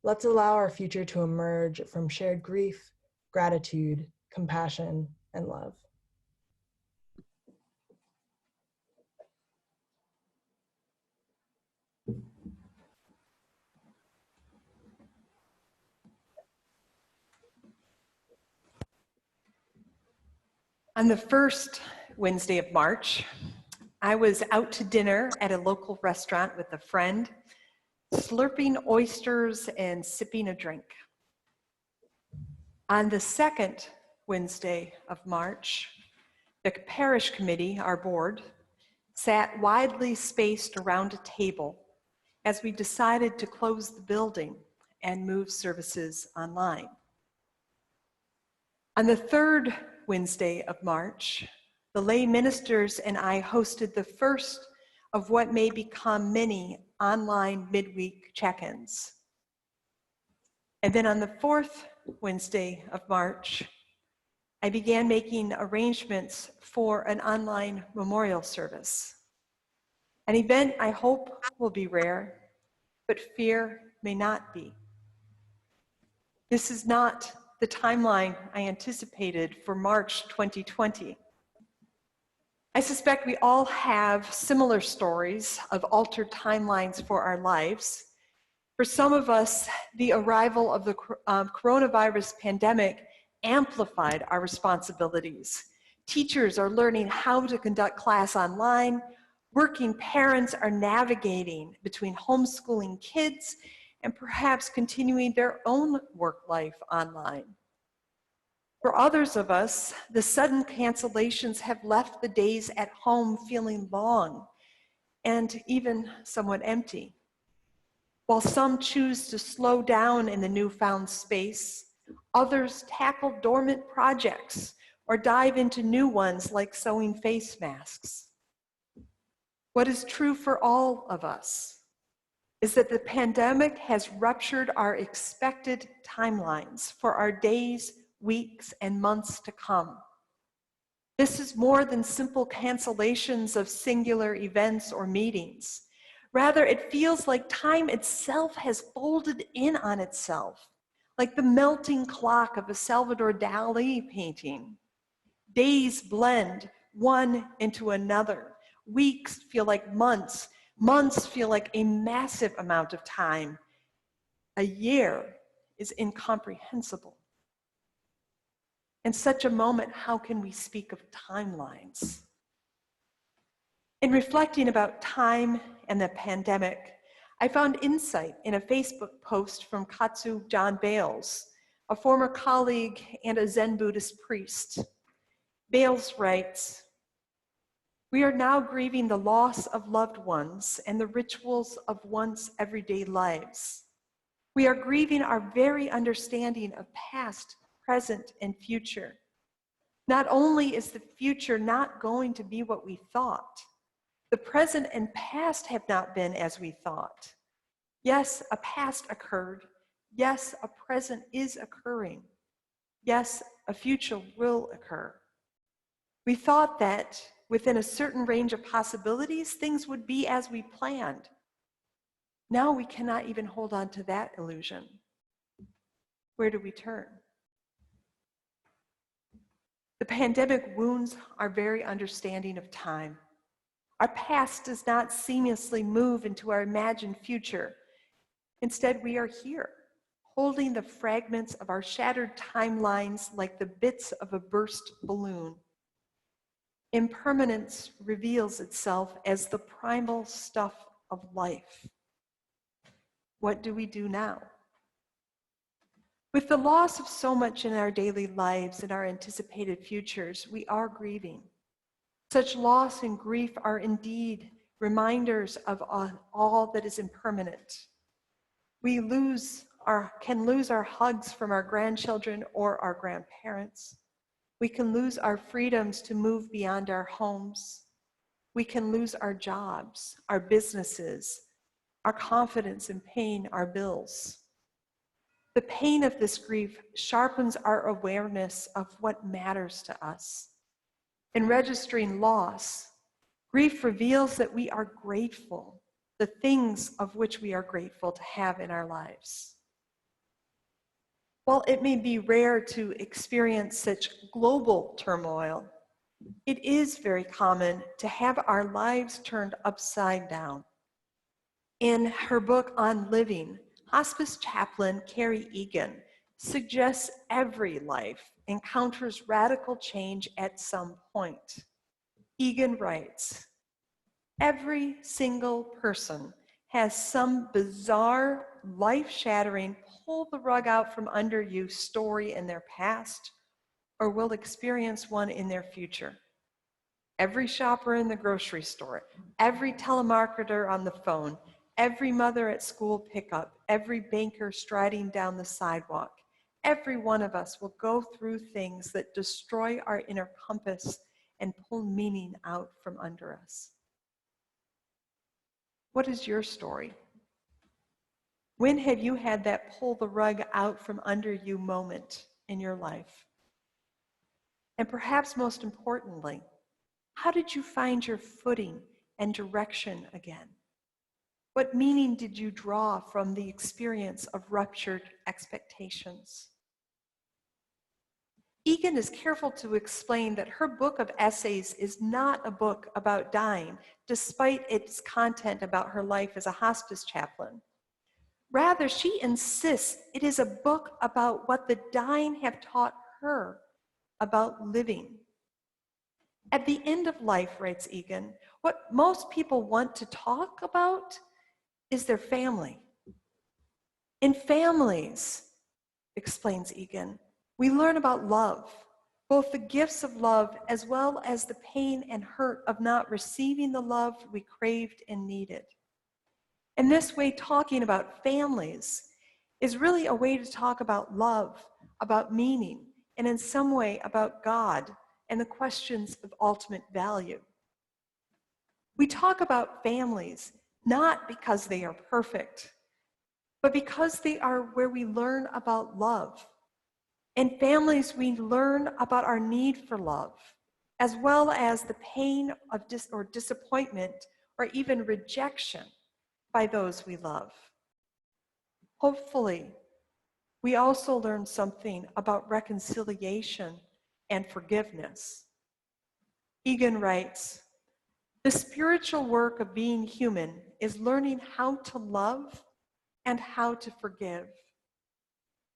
Let's allow our future to emerge from shared grief, gratitude, compassion, and love. On the first Wednesday of March, I was out to dinner at a local restaurant with a friend, slurping oysters and sipping a drink. On the second Wednesday of March, the parish committee, our board, sat widely spaced around a table as we decided to close the building and move services online. On the third Wednesday of March, the lay ministers and I hosted the first of what may become many online midweek check-ins. And then on the fourth Wednesday of March, I began making arrangements for an online memorial service. An event I hope will be rare, but fear may not be. This is not the timeline I anticipated for March 2020. I suspect we all have similar stories of altered timelines for our lives. For some of us, the arrival of the coronavirus pandemic amplified our responsibilities. Teachers are learning how to conduct class online. Working parents are navigating between homeschooling kids and perhaps continuing their own work life online. For others of us, the sudden cancellations have left the days at home feeling long and even somewhat empty. While some choose to slow down in the newfound space, others tackle dormant projects or dive into new ones like sewing face masks. What is true for all of us is that the pandemic has ruptured our expected timelines for our days, weeks, and months to come. This is more than simple cancellations of singular events or meetings. Rather, it feels like time itself has folded in on itself, like the melting clock of a Salvador Dali painting. Days blend one into another. Weeks feel like months. Months feel like a massive amount of time. A year is incomprehensible. In such a moment, how can we speak of timelines? In reflecting about time and the pandemic, I found insight in a Facebook post from Katsu John Bales, a former colleague and a Zen Buddhist priest. Bales writes, "We are now grieving the loss of loved ones and the rituals of once everyday lives. We are grieving our very understanding of past, present, and future. Not only is the future not going to be what we thought, the present and past have not been as we thought. Yes, a past occurred. Yes, a present is occurring. Yes, a future will occur. We thought that within a certain range of possibilities, things would be as we planned. Now we cannot even hold on to that illusion. Where do we turn? The pandemic wounds our very understanding of time. Our past does not seamlessly move into our imagined future. Instead, we are here, holding the fragments of our shattered timelines like the bits of a burst balloon. Impermanence reveals itself as the primal stuff of life. What do we do now? With the loss of so much in our daily lives and our anticipated futures, we are grieving. Such loss and grief are indeed reminders of all that is impermanent. We can lose our hugs from our grandchildren or our grandparents. We can lose our freedoms to move beyond our homes. We can lose our jobs, our businesses, our confidence and paying our bills. The pain of this grief sharpens our awareness of what matters to us. In registering loss, grief reveals that we are grateful, the things of which we are grateful to have in our lives. While it may be rare to experience such global turmoil, it is very common to have our lives turned upside down. In her book on living, hospice chaplain Carrie Egan suggests every life encounters radical change at some point. Egan writes, "Every single person has some bizarre, life-shattering, pull the rug out from under you story in their past, or will experience one in their future. Every shopper in the grocery store, every telemarketer on the phone, every mother at school pickup, every banker striding down the sidewalk, every one of us will go through things that destroy our inner compass and pull meaning out from under us." What is your story? When have you had that pull the rug out from under you moment in your life? And perhaps most importantly, how did you find your footing and direction again? What meaning did you draw from the experience of ruptured expectations? Egan is careful to explain that her book of essays is not a book about dying, despite its content about her life as a hospice chaplain. Rather, she insists it is a book about what the dying have taught her about living. At the end of life, writes Egan, what most people want to talk about is their family. In families, explains Egan, we learn about love, both the gifts of love as well as the pain and hurt of not receiving the love we craved and needed. In this way, talking about families is really a way to talk about love, about meaning, and in some way about God and the questions of ultimate value. We talk about families not because they are perfect, but because they are where we learn about love. In families, we learn about our need for love, as well as the pain of disappointment or even rejection by those we love. Hopefully, we also learn something about reconciliation and forgiveness. Egan writes, "The spiritual work of being human is learning how to love and how to forgive.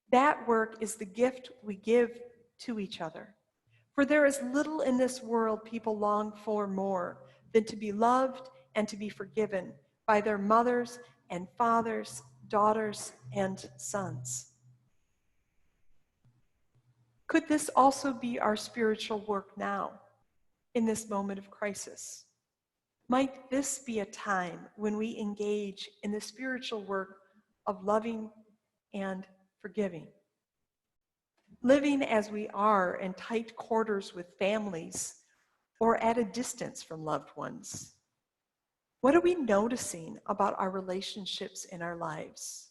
That work is the gift we give to each other. For there is little in this world people long for more than to be loved and to be forgiven by their mothers and fathers, daughters and sons." Could this also be our spiritual work now, in this moment of crisis? Might this be a time when we engage in the spiritual work of loving and forgiving? Living as we are in tight quarters with families or at a distance from loved ones. What are we noticing about our relationships in our lives?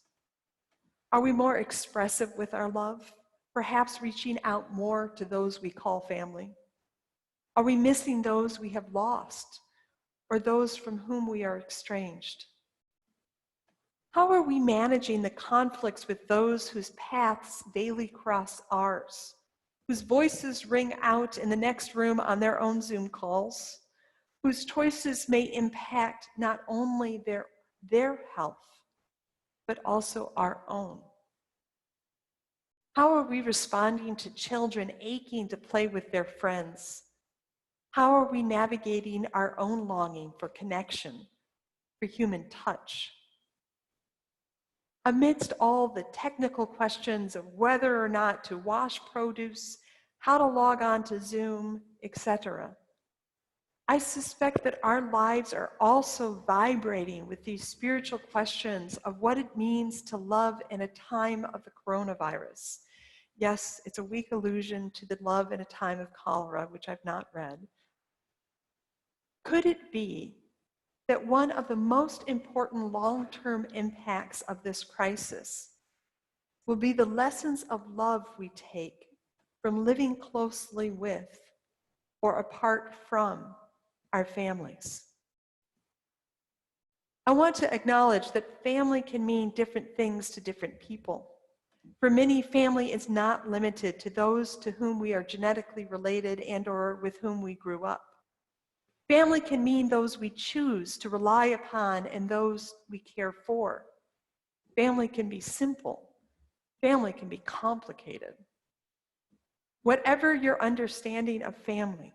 Are we more expressive with our love, perhaps reaching out more to those we call family? Are we missing those we have lost or those from whom we are estranged? How are we managing the conflicts with those whose paths daily cross ours, whose voices ring out in the next room on their own Zoom calls, whose choices may impact not only their health, but also our own? How are we responding to children aching to play with their friends? How are we navigating our own longing for connection, for human touch? Amidst all the technical questions of whether or not to wash produce, how to log on to Zoom, etc., I suspect that our lives are also vibrating with these spiritual questions of what it means to love in a time of the coronavirus. Yes, it's a weak allusion to the Love in a Time of Cholera, which I've not read. Could it be that one of the most important long-term impacts of this crisis will be the lessons of love we take from living closely with or apart from our families? I want to acknowledge that family can mean different things to different people. For many, family is not limited to those to whom we are genetically related and or with whom we grew up. Family can mean those we choose to rely upon and those we care for. Family can be simple. Family can be complicated. Whatever your understanding of family,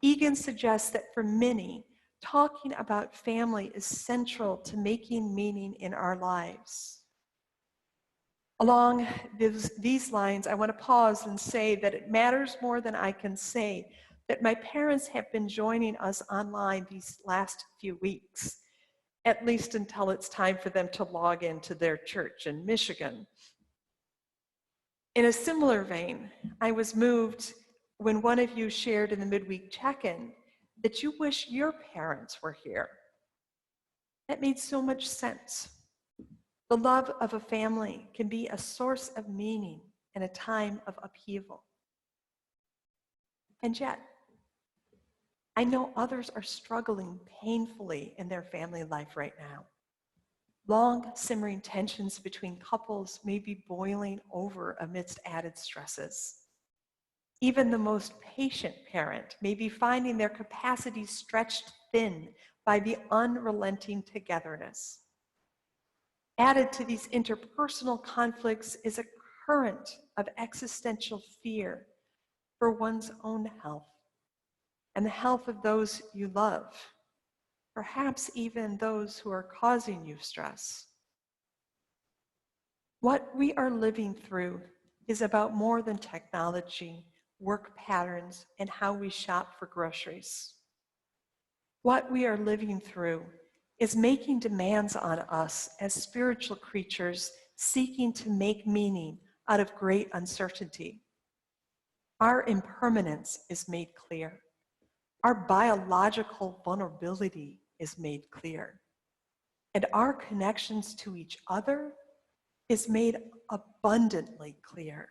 Egan suggests that for many, talking about family is central to making meaning in our lives. Along these lines, I want to pause and say that it matters more than I can say that my parents have been joining us online these last few weeks, at least until it's time for them to log into their church in Michigan. In a similar vein, I was moved when one of you shared in the midweek check-in that you wish your parents were here. That made so much sense. The love of a family can be a source of meaning in a time of upheaval. And yet, I know others are struggling painfully in their family life right now. Long simmering tensions between couples may be boiling over amidst added stresses. Even the most patient parent may be finding their capacity stretched thin by the unrelenting togetherness. Added to these interpersonal conflicts is a current of existential fear for one's own health and the health of those you love, perhaps even those who are causing you stress. What we are living through is about more than technology, work patterns, and how we shop for groceries. What we are living through is making demands on us as spiritual creatures seeking to make meaning out of great uncertainty. Our impermanence is made clear. Our biological vulnerability is made clear. And our connections to each other is made abundantly clear.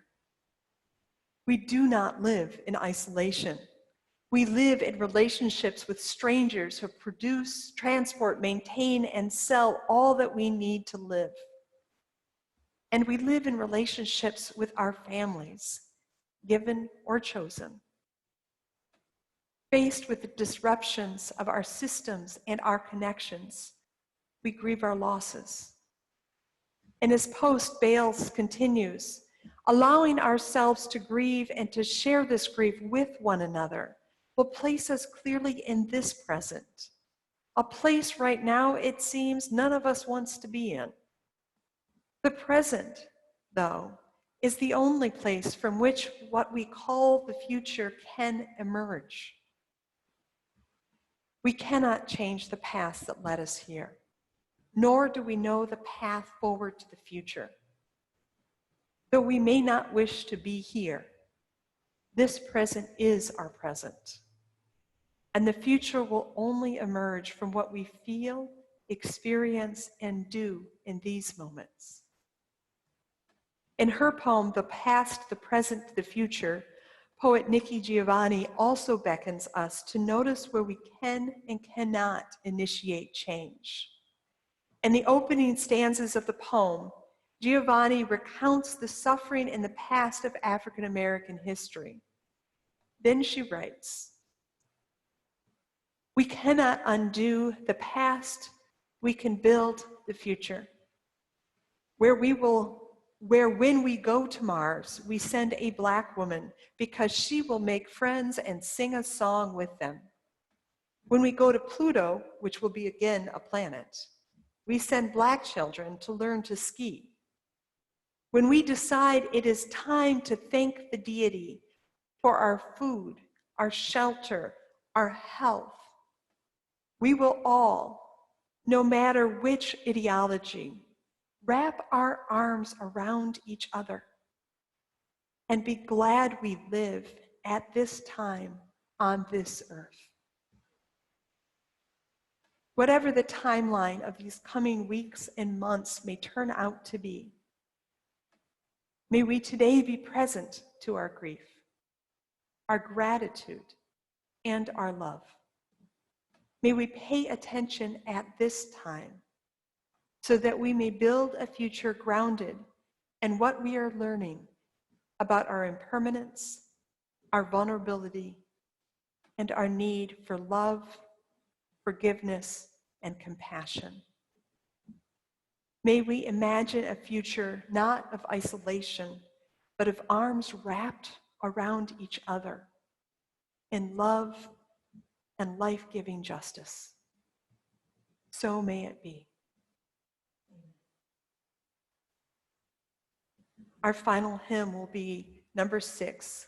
We do not live in isolation. We live in relationships with strangers who produce, transport, maintain, and sell all that we need to live. And we live in relationships with our families, given or chosen. Faced with the disruptions of our systems and our connections, we grieve our losses. And as Post Bales continues, allowing ourselves to grieve and to share this grief with one another will place us clearly in this present, a place right now it seems none of us wants to be in. The present, though, is the only place from which what we call the future can emerge. We cannot change the past that led us here, nor do we know the path forward to the future. Though we may not wish to be here, this present is our present. And the future will only emerge from what we feel, experience, and do in these moments. In her poem, The Past, the Present, the Future, poet Nikki Giovanni also beckons us to notice where we can and cannot initiate change. In the opening stanzas of the poem, Giovanni recounts the suffering in the past of African American history. Then she writes, "We cannot undo the past, we can build the future. Where when we go to Mars, we send a Black woman because she will make friends and sing a song with them. When we go to Pluto, which will be again a planet, we send Black children to learn to ski. When we decide it is time to thank the deity for our food, our shelter, our health, we will all, no matter which ideology, wrap our arms around each other and be glad we live at this time on this earth." Whatever the timeline of these coming weeks and months may turn out to be, may we today be present to our grief, our gratitude, and our love. May we pay attention at this time so that we may build a future grounded and what we are learning about our impermanence, our vulnerability, and our need for love, forgiveness, and compassion. May we imagine a future not of isolation, but of arms wrapped around each other in love and life-giving justice. So may it be. Our final hymn will be number 6,